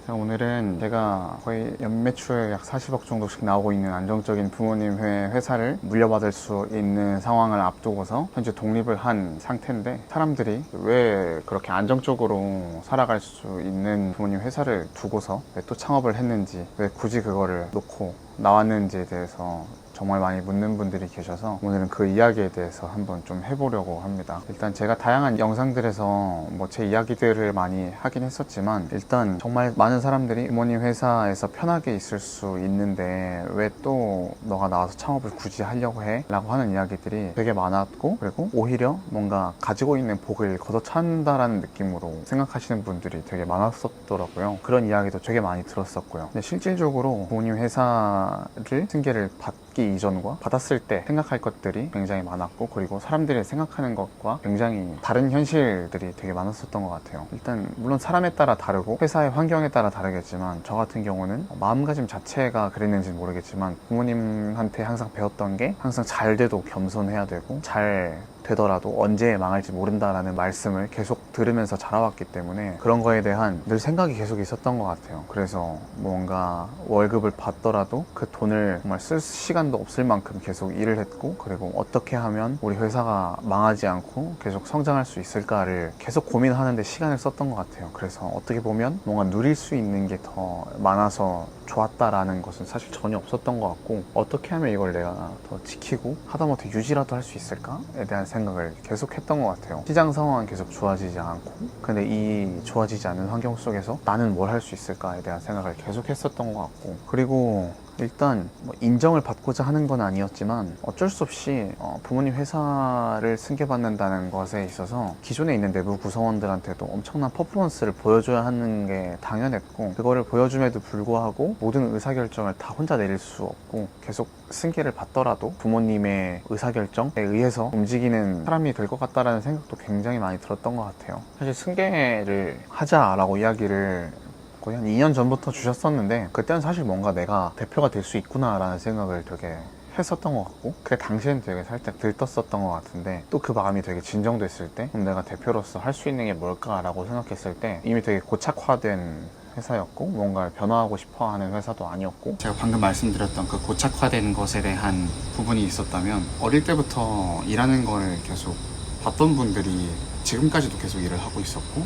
자, 오늘은 제가 거의 연매출 약 40억 정도씩 나오고 있는 안정적인 부모님 회사를 물려받을 수 있는 상황을 앞두고서 현재 독립을 한 상태인데, 사람들이 왜 그렇게 안정적으로 살아갈 수 있는 부모님 회사를 두고서 왜 또 창업을 했는지, 왜 굳이 그거를 놓고 나왔는지에 대해서 정말 많이 묻는 분들이 계셔서 오늘은 그 이야기에 대해서 한번 좀 해보려고 합니다. 일단 제가 다양한 영상들에서 뭐 제 이야기들을 많이 하긴 했었지만, 일단 정말 많은 사람들이 부모님 회사에서 편하게 있을 수 있는데 왜 또 너가 나와서 창업을 굳이 하려고 해? 라고 하는 이야기들이 되게 많았고, 그리고 오히려 뭔가 가지고 있는 복을 걷어찬다라는 느낌으로 생각하시는 분들이 되게 많았었더라고요. 그런 이야기도 되게 많이 들었었고요. 근데 실질적으로 부모님 회사를 승계를 받기 이전과 받았을 때 생각할 것들이 굉장히 많았고, 그리고 사람들이 생각하는 것과 굉장히 다른 현실들이 되게 많았었던 것 같아요. 일단 물론 사람에 따라 다르고 회사의 환경에 따라 다르겠지만, 저 같은 경우는 마음가짐 자체가 그랬는지는 모르겠지만 부모님한테 항상 배웠던 게, 항상 잘 돼도 겸손해야 되고, 잘 되더라도 언제 망할지 모른다라는 말씀을 계속 들으면서 자라왔기 때문에 그런 거에 대한 늘 생각이 계속 있었던 것 같아요. 그래서 뭔가 월급을 받더라도 그 돈을 정말 쓸 시간도 없을 만큼 계속 일을 했고, 그리고 어떻게 하면 우리 회사가 망하지 않고 계속 성장할 수 있을까를 계속 고민하는데 시간을 썼던 것 같아요. 그래서 어떻게 보면 뭔가 누릴 수 있는 게 더 많아서 좋았다라는 것은 사실 전혀 없었던 것 같고, 어떻게 하면 이걸 내가 더 지키고 하다못해 유지라도 할 수 있을까에 대한 생각을 계속 했던 것 같아요. 시장 상황은 계속 좋아지지 않고, 근데 이 좋아지지 않는 환경 속에서 나는 뭘 할 수 있을까에 대한 생각을 계속 했었던 것 같고, 그리고 일단 뭐 인정을 받고자 하는 건 아니었지만 어쩔 수 없이 부모님 회사를 승계받는다는 것에 있어서 기존에 있는 내부 구성원들한테도 엄청난 퍼포먼스를 보여줘야 하는 게 당연했고, 그거를 보여줌에도 불구하고 모든 의사결정을 다 혼자 내릴 수 없고, 계속 승계를 받더라도 부모님의 의사결정에 의해서 움직이는 사람이 될 것 같다라는 생각도 굉장히 많이 들었던 것 같아요. 사실 승계를 하자라고 이야기를 거의 한 2년 전부터 주셨었는데, 그때는 사실 뭔가 내가 대표가 될 수 있구나 라는 생각을 되게 했었던 것 같고, 그게 당시엔 되게 살짝 들떴었던 것 같은데, 또 그 마음이 되게 진정됐을 때 그럼 내가 대표로서 할 수 있는 게 뭘까라고 생각했을 때 이미 되게 고착화된 회사였고, 뭔가를 변화하고 싶어 하는 회사도 아니었고, 제가 방금 말씀드렸던 그 고착화된 것에 대한 부분이 있었다면, 어릴 때부터 일하는 거를 계속 봤던 분들이 지금까지도 계속 일을 하고 있었고,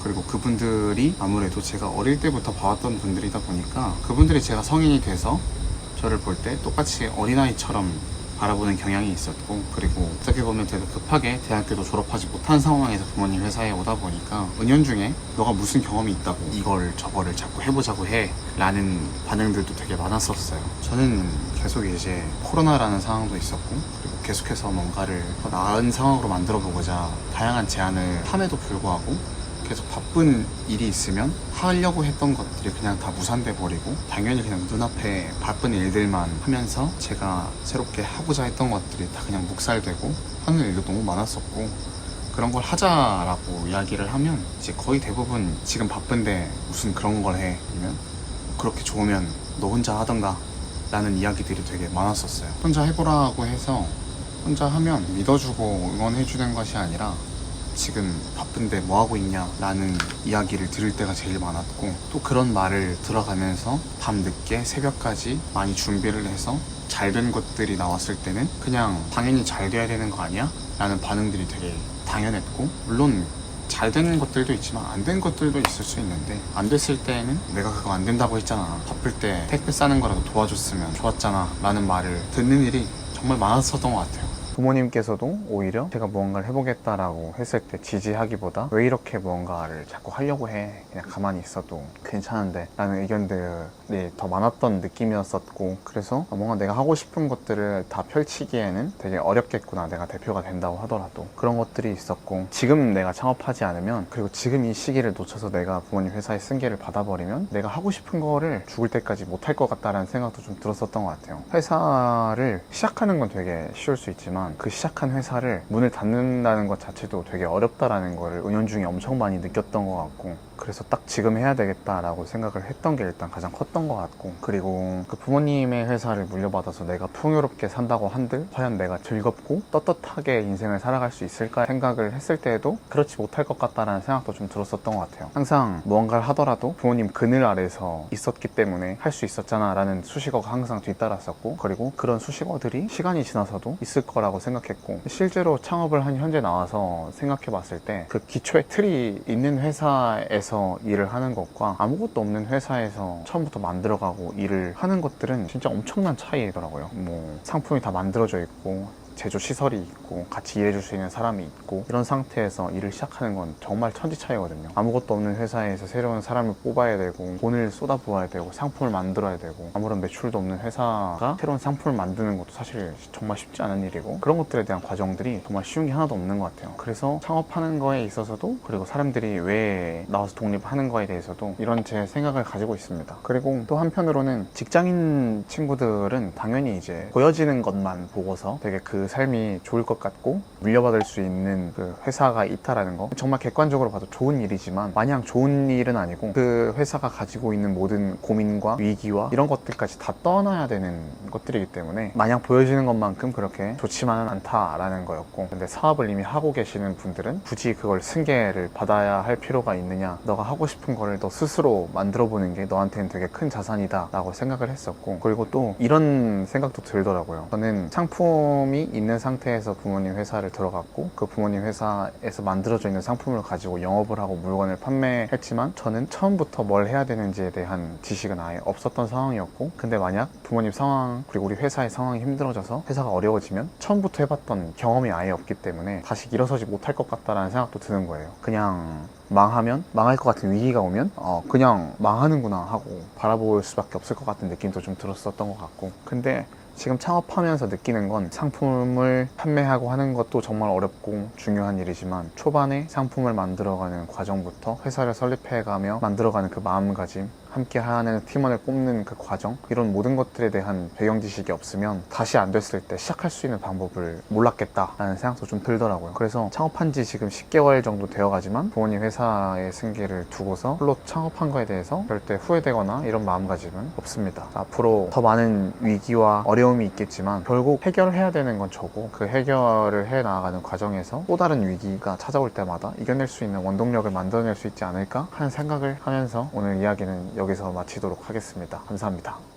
그리고 그분들이 아무래도 제가 어릴 때부터 봐왔던 분들이다 보니까 그분들이 제가 성인이 돼서 저를 볼 때 똑같이 어린아이처럼 바라보는 경향이 있었고, 그리고 어떻게 보면 되게 급하게 대학교도 졸업하지 못한 상황에서 부모님 회사에 오다 보니까 은연중에 너가 무슨 경험이 있다고 이걸 저거를 자꾸 해보자고 해 라는 반응들도 되게 많았었어요. 저는 계속 이제 코로나라는 상황도 있었고, 그리고 계속해서 뭔가를 더 나은 상황으로 만들어 보고자 다양한 제안을 함에도 불구하고 계속 바쁜 일이 있으면 하려고 했던 것들이 그냥 다 무산돼 버리고, 당연히 그냥 눈앞에 바쁜 일들만 하면서 제가 새롭게 하고자 했던 것들이 다 그냥 묵살되고 하는 일도 너무 많았었고, 그런 걸 하자라고 이야기를 하면 이제 거의 대부분 지금 바쁜데 무슨 그런 걸 해, 아니면 그렇게 좋으면 너 혼자 하던가 라는 이야기들이 되게 많았었어요. 혼자 해보라고 해서 혼자 하면 믿어주고 응원해주는 것이 아니라 지금 바쁜데 뭐하고 있냐 라는 이야기를 들을 때가 제일 많았고, 또 그런 말을 들어가면서 밤늦게 새벽까지 많이 준비를 해서 잘 된 것들이 나왔을 때는 그냥 당연히 잘 돼야 되는 거 아니야? 라는 반응들이 되게 당연했고, 물론 잘 된 것들도 있지만 안 된 것들도 있을 수 있는데, 안 됐을 때는 내가 그거 안 된다고 했잖아, 바쁠 때 택배 싸는 거라도 도와줬으면 좋았잖아 라는 말을 듣는 일이 정말 많았었던 것 같아요. 부모님께서도 오히려 제가 무언가를 해보겠다라고 했을 때 지지하기보다 왜 이렇게 무언가를 자꾸 하려고 해, 그냥 가만히 있어도 괜찮은데 라는 의견들이 더 많았던 느낌이었었고, 그래서 뭔가 내가 하고 싶은 것들을 다 펼치기에는 되게 어렵겠구나, 내가 대표가 된다고 하더라도. 그런 것들이 있었고, 지금 내가 창업하지 않으면, 그리고 지금 이 시기를 놓쳐서 내가 부모님 회사의 승계를 받아버리면 내가 하고 싶은 거를 죽을 때까지 못할 것 같다라는 생각도 좀 들었었던 것 같아요. 회사를 시작하는 건 되게 쉬울 수 있지만 그 시작한 회사를 문을 닫는다는 것 자체도 되게 어렵다라는 거를 은연중에 엄청 많이 느꼈던 것 같고, 그래서 딱 지금 해야 되겠다라고 생각을 했던 게 일단 가장 컸던 것 같고, 그리고 그 부모님의 회사를 물려받아서 내가 풍요롭게 산다고 한들 과연 내가 즐겁고 떳떳하게 인생을 살아갈 수 있을까 생각을 했을 때에도 그렇지 못할 것 같다라는 생각도 좀 들었었던 것 같아요. 항상 무언가를 하더라도 부모님 그늘 아래서 있었기 때문에 할 수 있었잖아 라는 수식어가 항상 뒤따랐었고, 그리고 그런 수식어들이 시간이 지나서도 있을 거라고 생각했고, 실제로 창업을 한 현재 나와서 생각해 봤을 때 그 기초의 틀이 있는 회사에서 일을 하는 것과 아무것도 없는 회사에서 처음부터 만들어가고 일을 하는 것들은 진짜 엄청난 차이더라고요. 뭐 상품이 다 만들어져 있고 제조 시설이 있고 같이 일해줄 수 있는 사람이 있고, 이런 상태에서 일을 시작하는 건 정말 천지 차이거든요. 아무것도 없는 회사에서 새로운 사람을 뽑아야 되고 돈을 쏟아부어야 되고 상품을 만들어야 되고, 아무런 매출도 없는 회사가 새로운 상품을 만드는 것도 사실 정말 쉽지 않은 일이고, 그런 것들에 대한 과정들이 정말 쉬운 게 하나도 없는 것 같아요. 그래서 창업하는 거에 있어서도, 그리고 사람들이 왜 나와서 독립하는 거에 대해서도 이런 제 생각을 가지고 있습니다. 그리고 또 한편으로는 직장인 친구들은 당연히 이제 보여지는 것만 보고서 되게 그 삶이 좋을 것 같고 물려받을 수 있는 그 회사가 있다라는 거, 정말 객관적으로 봐도 좋은 일이지만 마냥 좋은 일은 아니고, 그 회사가 가지고 있는 모든 고민과 위기와 이런 것들까지 다 떠나야 되는 것들이기 때문에 마냥 보여지는 것만큼 그렇게 좋지만은 않다라는 거였고, 근데 사업을 이미 하고 계시는 분들은 굳이 그걸 승계를 받아야 할 필요가 있느냐, 너가 하고 싶은 거를 너 스스로 만들어 보는 게 너한테는 되게 큰 자산이다 라고 생각을 했었고, 그리고 또 이런 생각도 들더라고요. 저는 상품이 있는 상태에서 부모님 회사를 들어갔고, 그 부모님 회사에서 만들어져 있는 상품을 가지고 영업을 하고 물건을 판매했지만 저는 처음부터 뭘 해야 되는지에 대한 지식은 아예 없었던 상황이었고, 근데 만약 부모님 상황 그리고 우리 회사의 상황이 힘들어져서 회사가 어려워지면 처음부터 해봤던 경험이 아예 없기 때문에 다시 일어서지 못할 것 같다라는 생각도 드는 거예요. 그냥 망하면, 망할 것 같은 위기가 오면 그냥 망하는구나 하고 바라볼 수밖에 없을 것 같은 느낌도 좀 들었었던 것 같고, 근데 지금 창업하면서 느끼는 건 상품을 판매하고 하는 것도 정말 어렵고 중요한 일이지만, 초반에 상품을 만들어가는 과정부터 회사를 설립해가며 만들어가는 그 마음가짐, 함께 하는 팀원을 뽑는 그 과정, 이런 모든 것들에 대한 배경 지식이 없으면 다시 안 됐을 때 시작할 수 있는 방법을 몰랐겠다라는 생각도 좀 들더라고요. 그래서 창업한 지 지금 10개월 정도 되어가지만 부모님 회사의 승계를 두고서 홀로 창업한 거에 대해서 절대 후회되거나 이런 마음가짐은 없습니다. 앞으로 더 많은 위기와 어려움이 있겠지만 결국 해결해야 되는 건 저고, 그 해결을 해 나가는 과정에서 또 다른 위기가 찾아올 때마다 이겨낼 수 있는 원동력을 만들어낼 수 있지 않을까 하는 생각을 하면서 오늘 이야기는 여기서 마치도록 하겠습니다. 감사합니다.